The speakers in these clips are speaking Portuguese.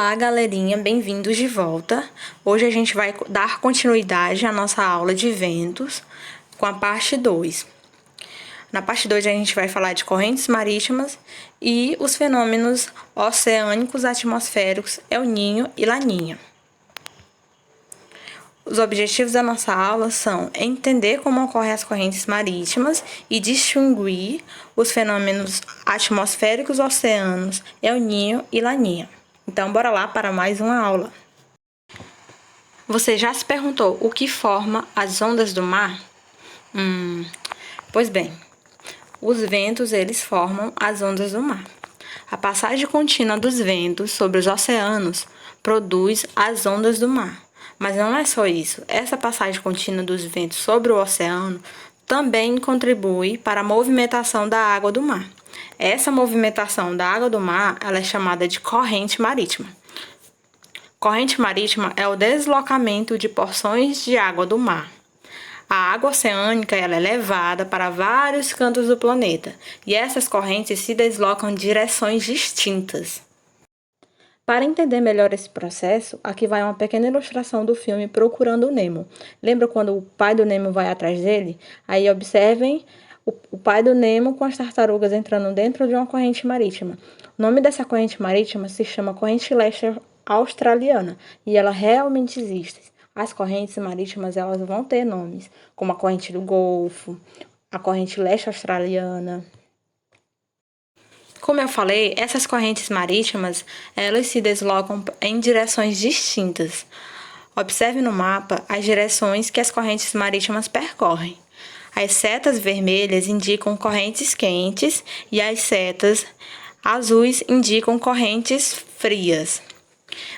Olá, galerinha, bem-vindos de volta. Hoje a gente vai dar continuidade à nossa aula de ventos com a parte 2. Na parte 2 a gente vai falar de correntes marítimas e os fenômenos oceânicos atmosféricos El Niño e Laninha. Os objetivos da nossa aula são entender como ocorrem as correntes marítimas e distinguir os fenômenos atmosféricos oceanos El Niño e Laninha. Então, bora lá para mais uma aula. Você já se perguntou o que forma as ondas do mar? Pois bem, os ventos, eles formam as ondas do mar. A passagem contínua dos ventos sobre os oceanos produz as ondas do mar. Mas não é só isso. Essa passagem contínua dos ventos sobre o oceano também contribui para a movimentação da água do mar. Essa movimentação da água do mar, ela é chamada de corrente marítima. Corrente marítima é o deslocamento de porções de água do mar. A água oceânica, ela é levada para vários cantos do planeta, e essas correntes se deslocam em direções distintas. Para entender melhor esse processo, aqui vai uma pequena ilustração do filme Procurando o Nemo. Lembra quando o pai do Nemo vai atrás dele? Aí observem o pai do Nemo com as tartarugas entrando dentro de uma corrente marítima. O nome dessa corrente marítima se chama Corrente Leste Australiana e ela realmente existe. As correntes marítimas, elas vão ter nomes, como a corrente do Golfo, a corrente leste australiana. Como eu falei, essas correntes marítimas, elas se deslocam em direções distintas. Observe no mapa as direções que as correntes marítimas percorrem. As setas vermelhas indicam correntes quentes e as setas azuis indicam correntes frias.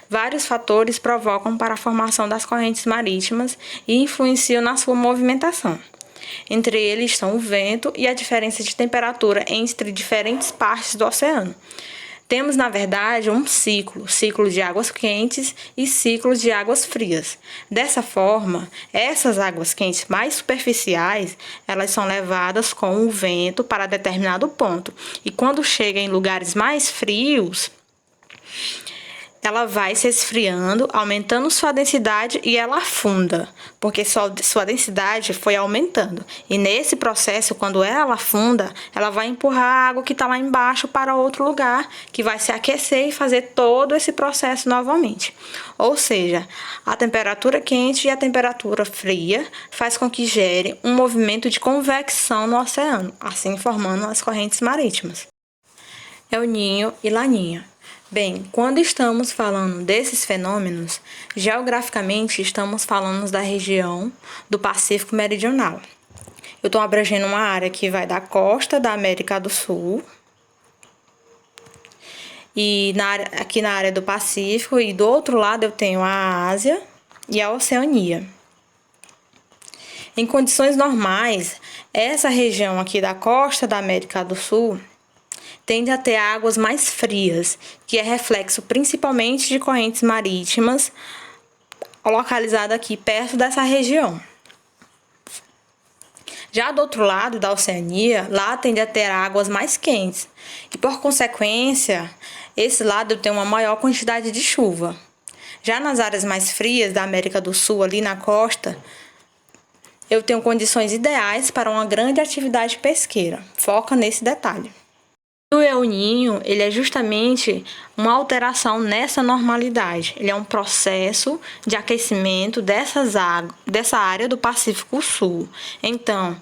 Vários fatores provocam para a formação das correntes marítimas e influenciam na sua movimentação. Entre eles estão o vento e a diferença de temperatura entre diferentes partes do oceano. Temos, na verdade, um ciclo de águas quentes e ciclo de águas frias. Dessa forma, essas águas quentes mais superficiais, elas são levadas com o vento para determinado ponto. E quando chega em lugares mais frios, ela vai se esfriando, aumentando sua densidade e ela afunda, porque sua densidade foi aumentando. E nesse processo, quando ela afunda, ela vai empurrar a água que está lá embaixo para outro lugar, que vai se aquecer e fazer todo esse processo novamente. Ou seja, a temperatura quente e a temperatura fria faz com que gere um movimento de convecção no oceano, assim formando as correntes marítimas. El Niño e Laninha. Bem, quando estamos falando desses fenômenos, geograficamente estamos falando da região do Pacífico Meridional. Eu estou abrangendo uma área que vai da costa da América do Sul e aqui na área do Pacífico, e do outro lado eu tenho a Ásia e a Oceania. Em condições normais, essa região aqui da costa da América do Sul tende a ter águas mais frias, que é reflexo principalmente de correntes marítimas localizadas aqui perto dessa região. Já do outro lado da Oceania, lá tende a ter águas mais quentes, e por consequência, esse lado tem uma maior quantidade de chuva. Já nas áreas mais frias da América do Sul, ali na costa, eu tenho condições ideais para uma grande atividade pesqueira. Foca nesse detalhe. O El Niño, ele é justamente uma alteração nessa normalidade. Ele é um processo de aquecimento dessa área do Pacífico Sul. Então,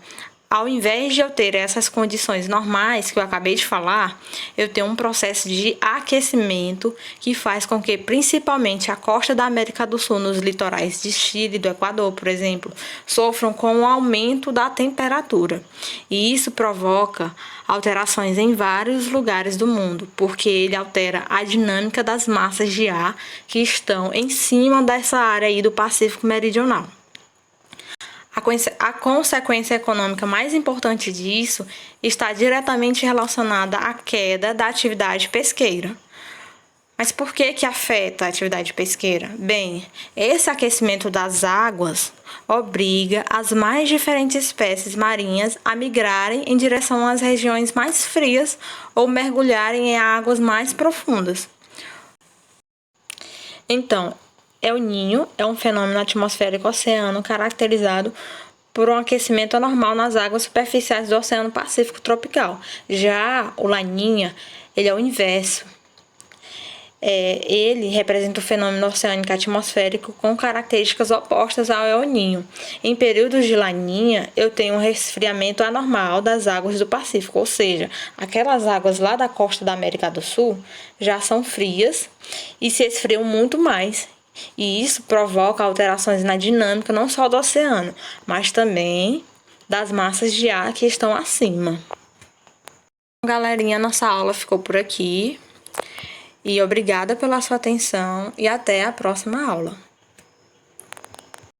ao invés de eu ter essas condições normais que eu acabei de falar, eu tenho um processo de aquecimento que faz com que, principalmente, a costa da América do Sul, nos litorais de Chile e do Equador, por exemplo, sofram com o aumento da temperatura. E isso provoca alterações em vários lugares do mundo, porque ele altera a dinâmica das massas de ar que estão em cima dessa área aí do Pacífico Meridional. A consequência econômica mais importante disso está diretamente relacionada à queda da atividade pesqueira. Mas por que afeta a atividade pesqueira? Bem, esse aquecimento das águas obriga as mais diferentes espécies marinhas a migrarem em direção às regiões mais frias ou mergulharem em águas mais profundas. Então, El Niño é um fenômeno atmosférico oceano caracterizado por um aquecimento anormal nas águas superficiais do Oceano Pacífico tropical. Já o Laninha, ele é o inverso. Ele representa o fenômeno oceânico atmosférico com características opostas ao El Niño. Em períodos de Laninha, eu tenho um resfriamento anormal das águas do Pacífico, ou seja, aquelas águas lá da costa da América do Sul já são frias e se esfriam muito mais. E isso provoca alterações na dinâmica não só do oceano, mas também das massas de ar que estão acima. Galerinha, nossa aula ficou por aqui. E obrigada pela sua atenção e até a próxima aula.